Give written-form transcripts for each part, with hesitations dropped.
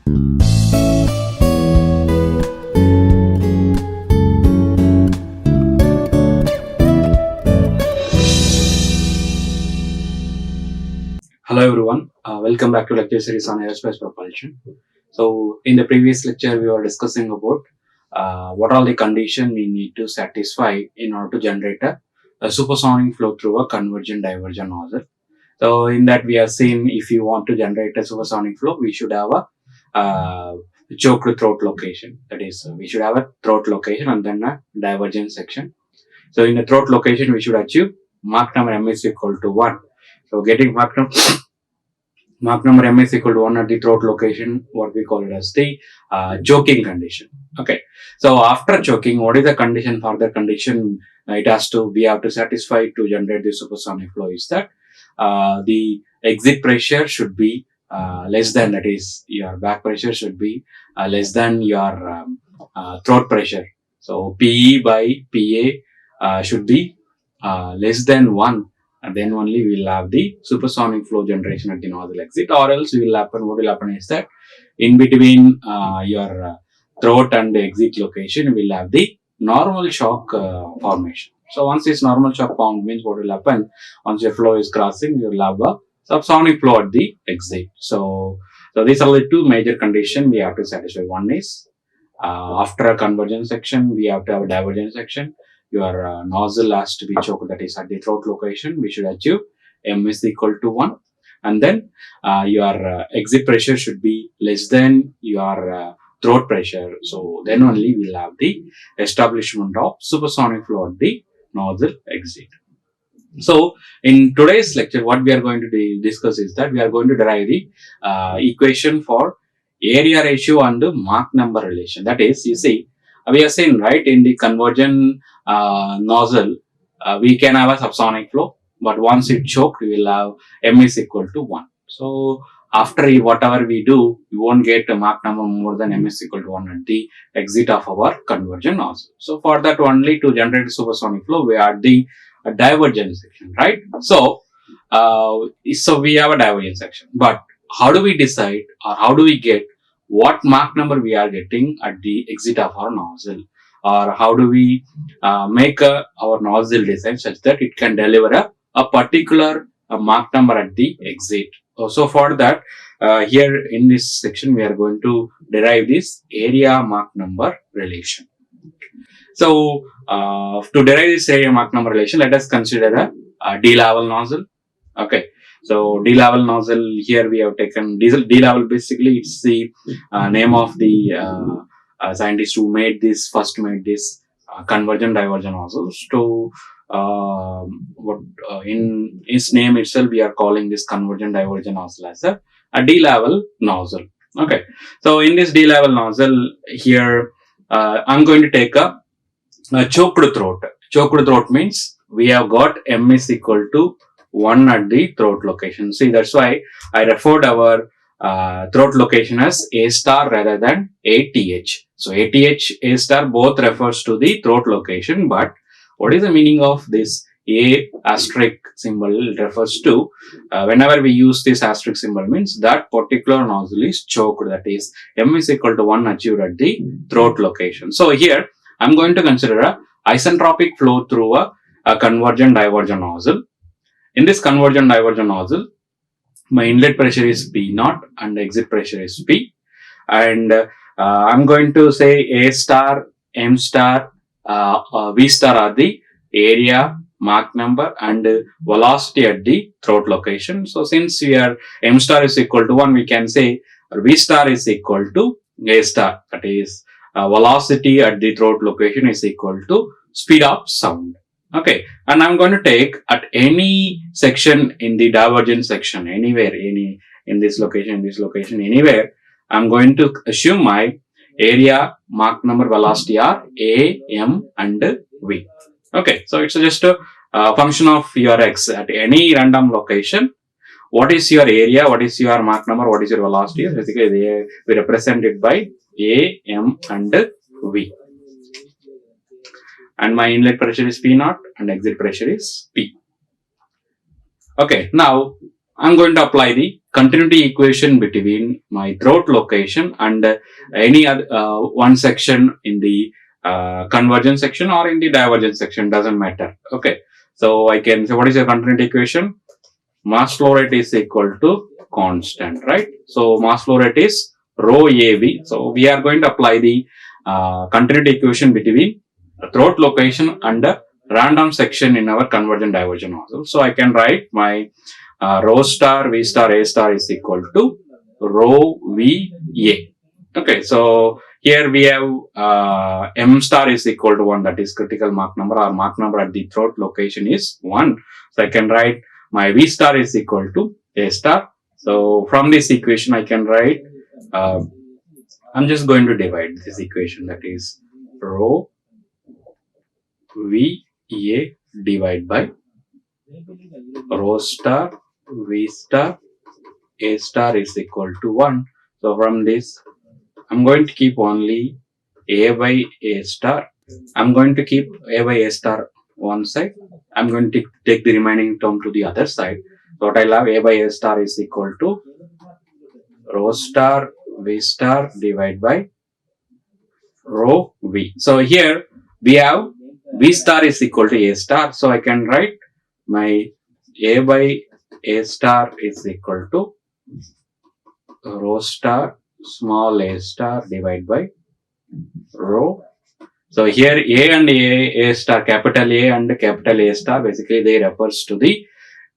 Hello everyone, welcome back to lecture series on aerospace propulsion. So in the previous lecture we were discussing about what are the conditions we need to satisfy in order to generate a supersonic flow through a convergent divergent nozzle. So in that we have seen if you want to generate a supersonic flow, we should have a choked throat location. That is, we should have a throat location and then a divergent section. So in the throat location we should achieve Mach number m is equal to 1. So getting Mach number m is equal to 1 at the throat location, what we call it as the choking condition. Okay. So after choking, what is the condition? Further condition we have to satisfy to generate the supersonic flow is that the exit pressure should be less than, that is, your back pressure should be less than your throat pressure. So PE by PA should be less than 1. And then only we will have the supersonic flow generation at the nozzle exit, or else what will happen is that in between your throat and exit location, we will have the normal shock formation. So once this normal shock formed, means what will happen, once your flow is crossing, you will have a subsonic flow at the exit. So these are the two major conditions we have to satisfy. One is after a convergence section, we have to have a divergence section. Your nozzle has to be choked, that is at the throat location, we should achieve m is equal to 1. And then your exit pressure should be less than your throat pressure. So then only we will have the establishment of supersonic flow at the nozzle exit. So in today's lecture, what we are going to discuss is that we are going to derive the equation for area ratio and the Mach number relation. That is, you see, we are saying, right, in the convergent nozzle, we can have a subsonic flow, but once it choked, we will have m is equal to 1. So after whatever we do, we won't get a Mach number more than m is equal to 1 at the exit of our convergent nozzle. So for that only, to generate supersonic flow, we add the divergence section, right? So we have a divergence section, but how do we decide, or how do we get what Mach number we are getting at the exit of our nozzle, or how do we make our nozzle design such that it can deliver a particular Mach number at the exit. So for that, here in this section, we are going to derive this area Mach number relation. So to derive this area Mach number relation, let us consider a D-level nozzle. Okay. So D-level nozzle, here we have taken D-level, basically it's the name of the scientist who first made this convergent divergent nozzles. So in his name itself, we are calling this convergent divergent nozzle as a D-level nozzle. Okay. So in this D-level nozzle here, I'm going to take a choked throat. Choked throat means we have got m is equal to 1 at the throat location. See, that's why I referred our throat location as A star rather than ATH. So ATH, A star both refers to the throat location, but what is the meaning of this A asterisk symbol? It refers to whenever we use this asterisk symbol, means that particular nozzle is choked, that is m is equal to 1 achieved at the throat location. So here I'm going to consider a isentropic flow through a convergent divergent nozzle. In this convergent divergent nozzle, my inlet pressure is P0 and exit pressure is P. And I'm going to say A star, M star, V star are the area, Mach number and velocity at the throat location. So since M star is equal to 1, we can say V star is equal to A star. That is velocity at the throat location is equal to speed of sound. Okay, and I'm going to take at any section in the divergent section, anywhere, in this location, anywhere, I'm going to assume my area, Mach number, velocity are A, M and V. Okay, so it's just a function of your X at any random location. What is your area, what is your Mach number, what is your velocity? Basically, we represent it by A, M and V. And my inlet pressure is P0 and exit pressure is P. Okay, now I'm going to apply the continuity equation between my throat location and any other one section in the convergence section or in the divergence section, doesn't matter. Okay, so I can say, what is your continuity equation? Mass flow rate is equal to constant, right? So mass flow rate is rho AB. So we are going to apply the continuity equation between throat location and a random section in our convergent divergent nozzle. So I can write my rho star V star A star is equal to rho V A. Okay, so here we have M star is equal to 1, that is critical Mach number, or Mach number at the throat location is 1. So I can write my V star is equal to A star. So from this equation I can write, I'm just going to divide this equation, that is rho V A divided by rho star V star A star is equal to 1. So from this I'm going to keep only A by A star. I'm going to keep A by A star one side. I'm going to take the remaining term to the other side. So what I'll have, A by A star is equal to rho star V star divided by rho V. So here we have V star is equal to A star. So I can write my A by A star is equal to rho star small a star divided by rho. So here A and A star, capital A and capital A star, basically they refers to the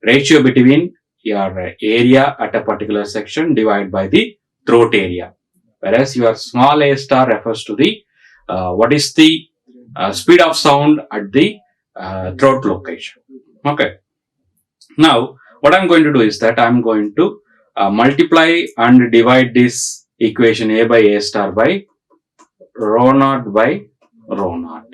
ratio between your area at a particular section divided by the throat area. Whereas your small a star refers to the what is the speed of sound at the throat location. Okay. Now what I'm going to do is that I'm going to multiply and divide this equation A by A star by rho naught by rho naught.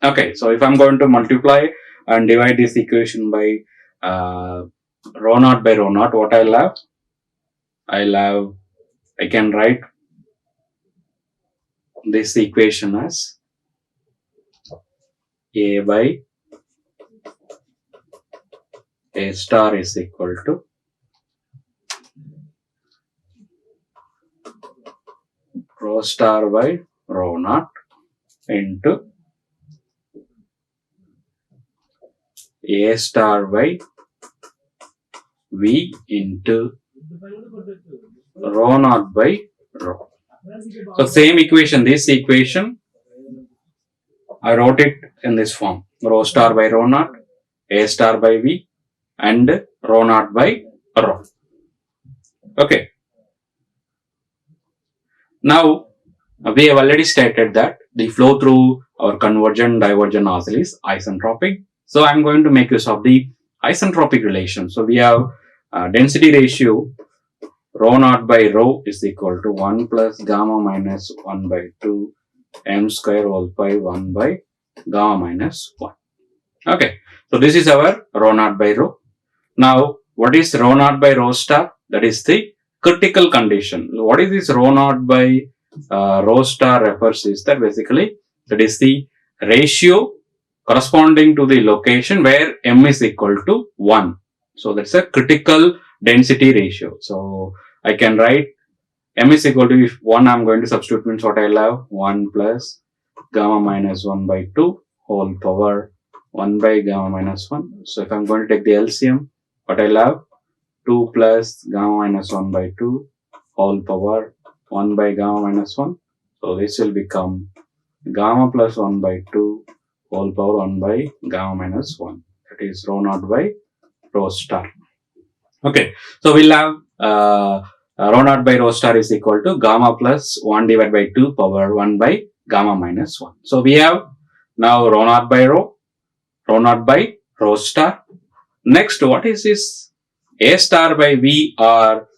Okay, so if I'm going to multiply and divide this equation by rho naught by rho naught, what I'll have? I can write this equation as A by A star is equal to rho star by rho naught into A star by V into rho naught by rho. So same equation, this equation I wrote it in this form, rho star by rho naught, A star by V and rho naught by rho. Okay. Now we have already stated that the flow through our convergent divergent nozzle is isentropic. So I'm going to make use of the isentropic relation. So we have density ratio rho naught by rho is equal to 1 plus gamma minus 1 by 2 m square whole pi 1 by gamma minus 1. Okay, so this is our rho naught by rho. Now what is rho naught by rho star? That is the critical condition. What is this rho naught by rho star refers is that basically that is the ratio corresponding to the location where m is equal to 1. So that's a critical density ratio. So I can write m is equal to, if 1 I'm going to substitute, means what I'll have 1 plus gamma minus 1 by 2 whole power 1 by gamma minus 1. So if I'm going to take the LCM, what I'll have 2 plus gamma minus 1 by 2 whole power 1 by gamma minus 1. So this will become gamma plus 1 by 2 whole power 1 by gamma minus 1. That is rho naught by rho star. Okay, so we'll have rho naught by rho star is equal to gamma plus 1 divided by 2 power 1 by gamma minus 1. So we have now rho naught by rho naught by rho star. Next, what is this A star by V or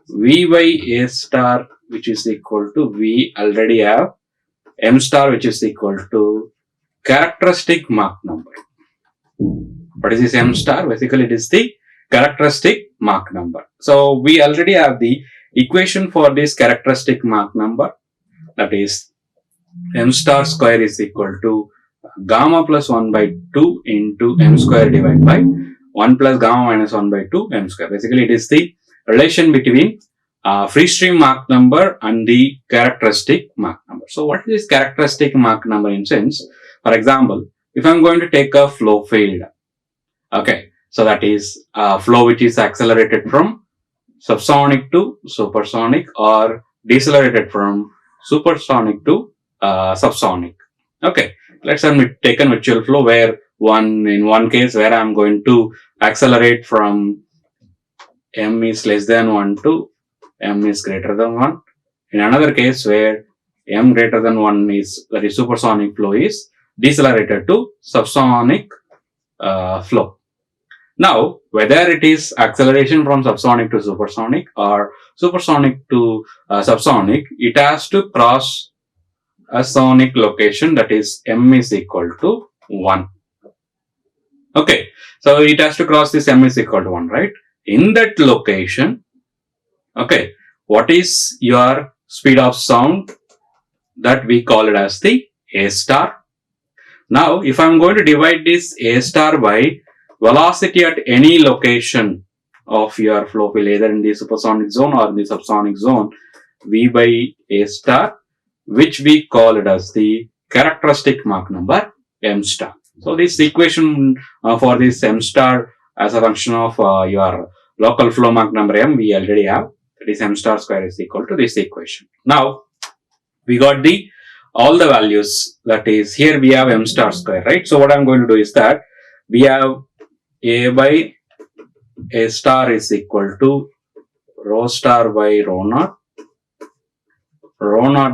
V by A star, which is equal to we already have M star, which is equal to characteristic Mach number. What is this M star? Basically it is the characteristic Mach number. So we already have the equation for this characteristic Mach number, that is M star square is equal to gamma plus 1 by 2 into M square divided by 1 plus gamma minus 1 by 2 M square. Basically it is the relation between free stream Mach number and the characteristic Mach number. So what is this characteristic Mach number in sense? For example, if I'm going to take a flow field, okay, so that is flow which is accelerated from subsonic to supersonic or decelerated from supersonic to subsonic. Okay, let's take a virtual flow where in one case where I'm going to accelerate from m is less than 1 to m is greater than 1. In another case where m greater than 1 is, that is supersonic flow, is decelerated to subsonic flow. Now, whether it is acceleration from subsonic to supersonic or supersonic to subsonic, it has to cross a sonic location, that is m is equal to 1. Okay, so it has to cross this m is equal to 1, right? In that location, okay, what is your speed of sound? That we call it as the A star. Now, if I'm going to divide this A star by velocity at any location of your flow field, either in the supersonic zone or in the subsonic zone, V by A star, which we call it as the characteristic Mach number m star. So this equation for this m star as a function of your local flow Mach number m, we already have. That is m star square is equal to this equation. Now we got all the values, that is here we have m star square, right? So what I'm going to do is that we have A by A star is equal to rho star by rho naught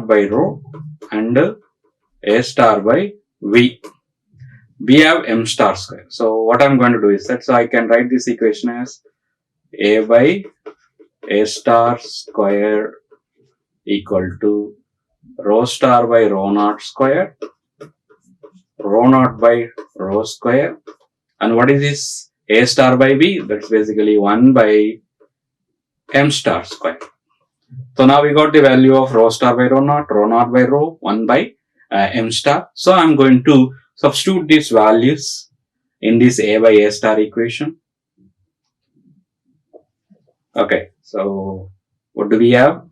by rho, and A star by V. We have m star square. So what I'm going to do is that, so I can write this equation as A by A star square equal to rho star by rho naught square, rho naught by rho square, and what is this A star by V? That's basically 1 by m star square. So now we got the value of rho star by rho naught by rho, 1 by m star. So I'm going to substitute these values in this A by A star equation. Okay, so what do we have?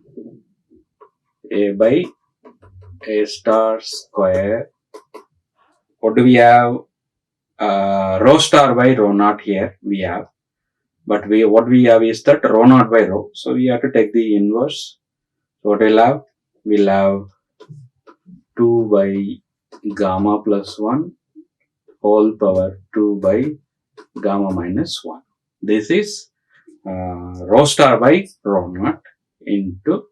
A by A star square. What do we have? Rho star by rho naught here we have, but what we have is that rho naught by rho. So we have to take the inverse. So what we'll have? We'll have 2 by gamma plus 1 whole power 2 by gamma minus 1. This is rho star by rho naught into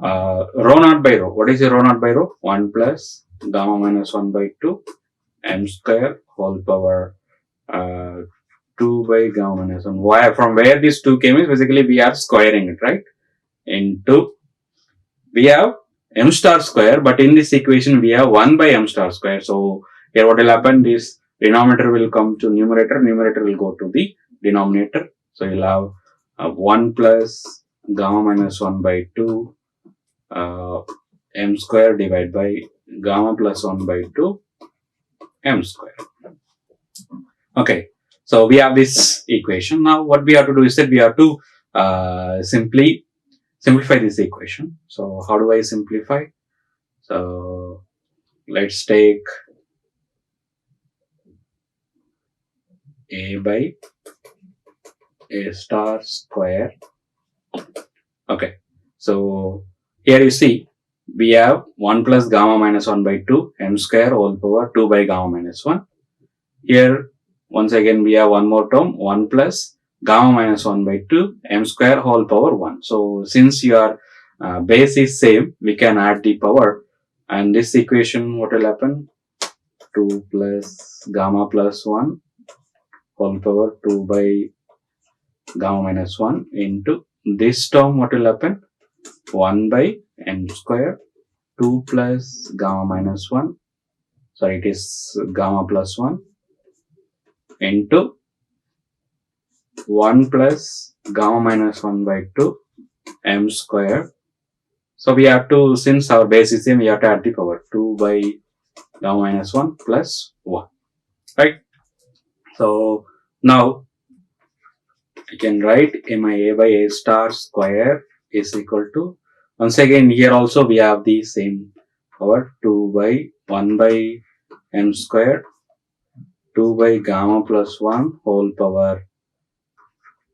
rho naught by rho. What is the rho naught by rho? 1 plus gamma minus 1 by 2 m square whole power 2 by gamma minus 1. Why? From where this 2 came is basically we are squaring it, right? Into, we have m star square, but in this equation we have 1 by m star square. So here what will happen is denominator will come to numerator will go to the denominator. So you'll have 1 plus gamma minus 1 by 2 m square divided by gamma plus 1 by 2 m square. Okay, so we have this equation. Now what we have to do is that we have to simplify this equation. So how do I simplify? So let's take A by A star square. Okay, so here you see we have 1 plus gamma minus 1 by 2 m square whole power 2 by gamma minus 1. Here once again we have one more term, 1 plus gamma minus 1 by 2 m square whole power 1. So since your base is same, we can add the power, and this equation what will happen? 2 plus gamma plus 1 whole power 2 by gamma minus 1 into this term what will happen? 1 by m square 2 plus gamma minus 1, sorry it is gamma plus 1 into 1 plus gamma minus 1 by 2 m square. So we have to, since our base is same, we have to add the power 2 by gamma minus 1 plus 1, right? So now I can write my A by A star square is equal to, once again here also we have the same power, 2 by 1 by m square, 2 by gamma plus 1 whole power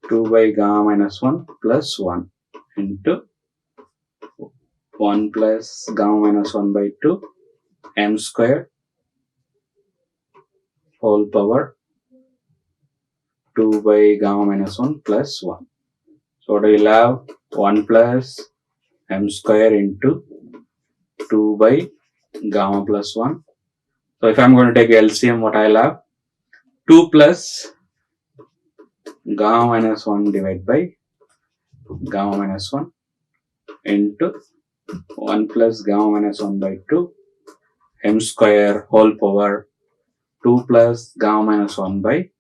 2 by gamma minus 1 plus 1 into 1 plus gamma minus 1 by 2 m square whole power 2 by gamma minus 1 plus 1. So what I will have 1 plus m square into 2 by gamma plus 1. So if I am going to take LCM, what I will have 2 plus gamma minus 1 divided by gamma minus 1 into 1 plus gamma minus 1 by 2 m square whole power 2 plus gamma minus 1 by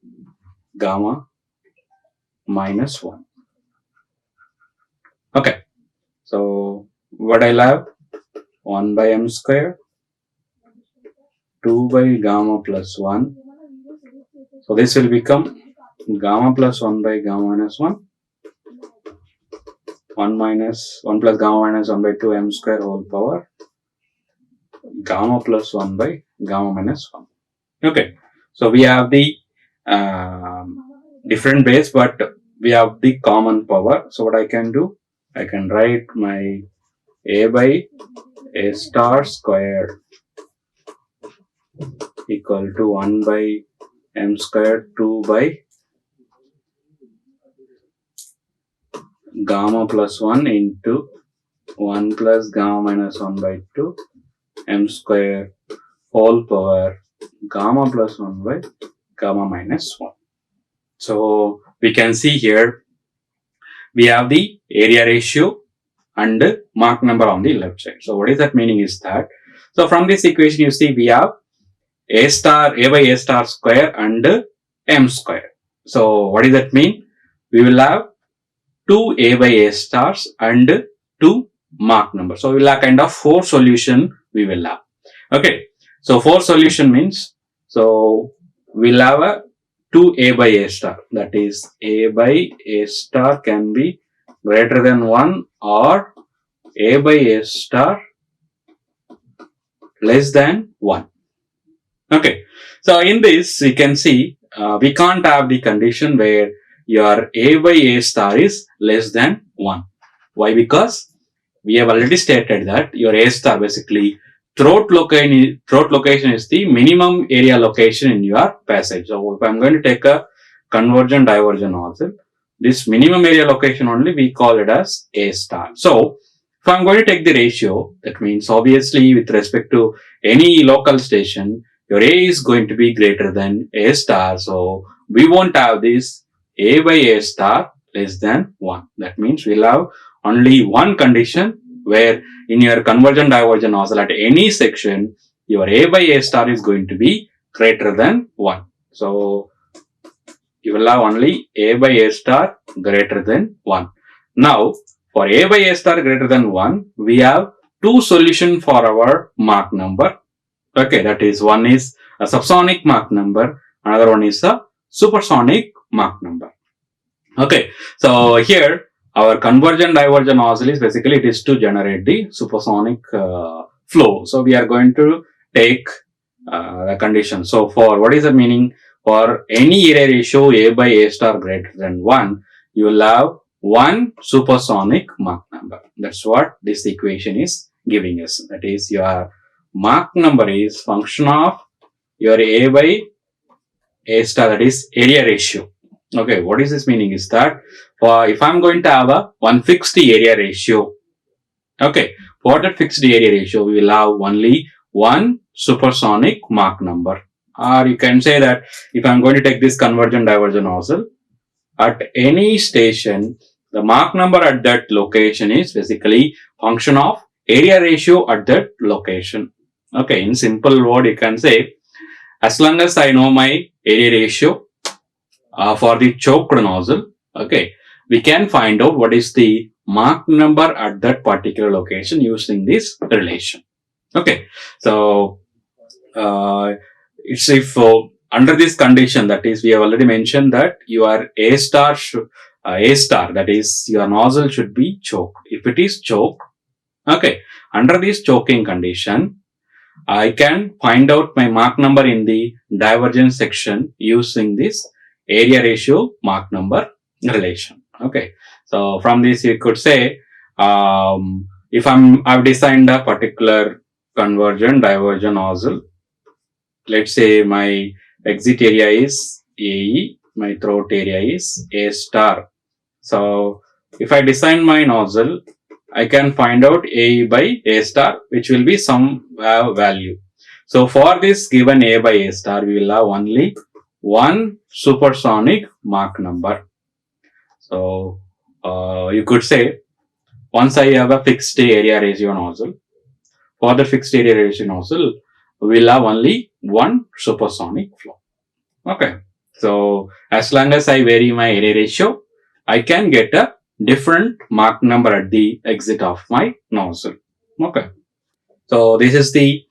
gamma minus 1. Okay, so what I'll have 1 by m square 2 by gamma plus 1. So this will become gamma plus 1 by gamma minus 1, 1 plus gamma minus 1 by 2 m square whole power gamma plus 1 by gamma minus 1. Okay, so we have the different base, but we have the common power. So what I can do, I can write my A by A star square equal to 1 by m square 2 by gamma plus 1 into 1 plus gamma minus 1 by 2 m square whole power gamma plus 1 by gamma minus 1. So we can see here we have the area ratio and Mach number on the left side. So what is that meaning is that, so from this equation you see we have A by A star square and m square. So what does that mean? We will have 2 A by A stars and 2 Mach number. So we will have kind of 4 solution we will have. Okay. So 4 solution means, so we'll have a 2 A by A star. That is A by A star can be greater than 1 or A by A star less than 1. Okay. So in this you can see we can't have the condition where your A by A star is less than 1. Why? Because we have already stated that your A star basically throat location is the minimum area location in your passage. So if I'm going to take a convergent divergent nozzle, this minimum area location only we call it as A star. So if I'm going to take the ratio, that means obviously with respect to any local station, your A is going to be greater than A star. So we won't have this A by A star less than 1. That means we'll have only one condition where in your convergent divergent nozzle at any section, your A by A star is going to be greater than 1. So you will have only A by A star greater than 1. Now for A by A star greater than 1, we have 2 solutions for our Mach number. Okay, that is, one is a subsonic Mach number, another one is a supersonic Mach number. Okay, so here our convergent divergent nozzle is basically it is to generate the supersonic flow. So we are going to take the condition. So for what is the meaning? For any area ratio A by A star greater than 1, you will have one supersonic Mach number. That's what this equation is giving us. That is, your Mach number is function of your A by A star, that is area ratio. Okay, what is this meaning is that for if I'm going to have a one fixed area ratio, okay, for that fixed area ratio we will have only one supersonic Mach number. Or you can say that if I'm going to take this convergent divergent nozzle, at any station the Mach number at that location is basically function of area ratio at that location. Okay, in simple word you can say, as long as I know my area ratio for the choked nozzle, okay, we can find out what is the Mach number at that particular location using this relation. Okay, so it's if under this condition, that is, we have already mentioned that your A star, that is, your nozzle should be choked. If it is choked, okay, under this choking condition, I can find out my Mach number in the divergence section using this area ratio Mach number relation. Okay, so from this you could say, if I've designed a particular convergent divergent nozzle, let's say my exit area is AE, my throat area is A star. So if I design my nozzle, I can find out A by A star, which will be some value. So for this given A by A star, we will have only one supersonic Mach number. So you could say, once I have a fixed area ratio nozzle, for the fixed area ratio nozzle, we'll have only one supersonic flow. Okay. So as long as I vary my area ratio, I can get a different Mach number at the exit of my nozzle. Okay. So this is the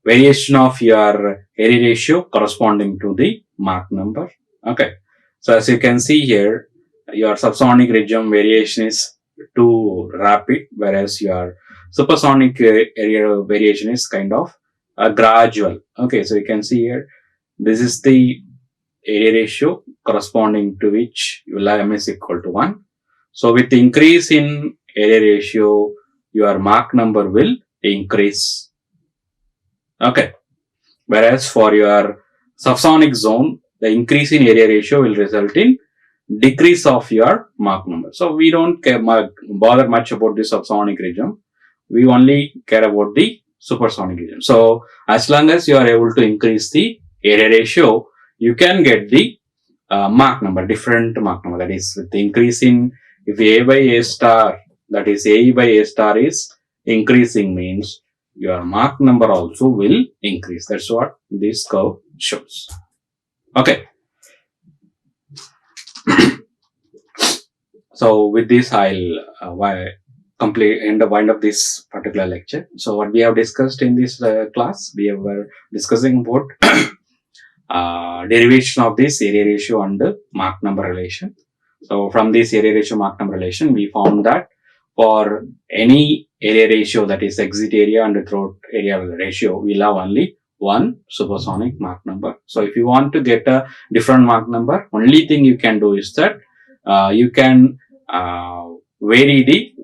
variation of your area ratio corresponding to the Mach number. Okay. So as you can see here, your subsonic regime variation is too rapid, whereas your supersonic area variation is kind of gradual. Okay. So you can see here, this is the area ratio corresponding to which you will have MS equal to 1. So with increase in area ratio, your Mach number will increase. Okay. Whereas for your subsonic zone, the increase in area ratio will result in decrease of your Mach number. So we don't bother much about the subsonic region. We only care about the supersonic region. So as long as you are able to increase the area ratio, you can get the Mach number, different Mach number. That is, with the increase in, if A by A star, that is A by A star is increasing, means your Mach number also will increase. That's what this curve shows. Okay. So with this, I'll wind up this particular lecture. So what we have discussed in this class, we were discussing about derivation of this area ratio and Mach number relation. So from this area ratio Mach number relation, we found that for any area ratio, that is exit area and throat area ratio, we'll have only one supersonic Mach number. So if you want to get a different Mach number, only thing you can do is that you can vary the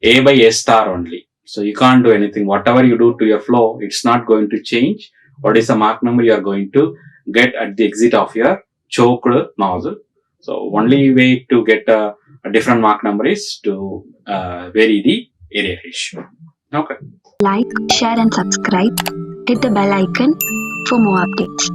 A by A star only. So you can't do anything. Whatever you do to your flow, it's not going to change what is the Mach number you are going to get at the exit of your choked nozzle. So only way to get a different Mach number is to vary the area ratio. Okay. Like, share and subscribe. Hit the bell icon for more updates.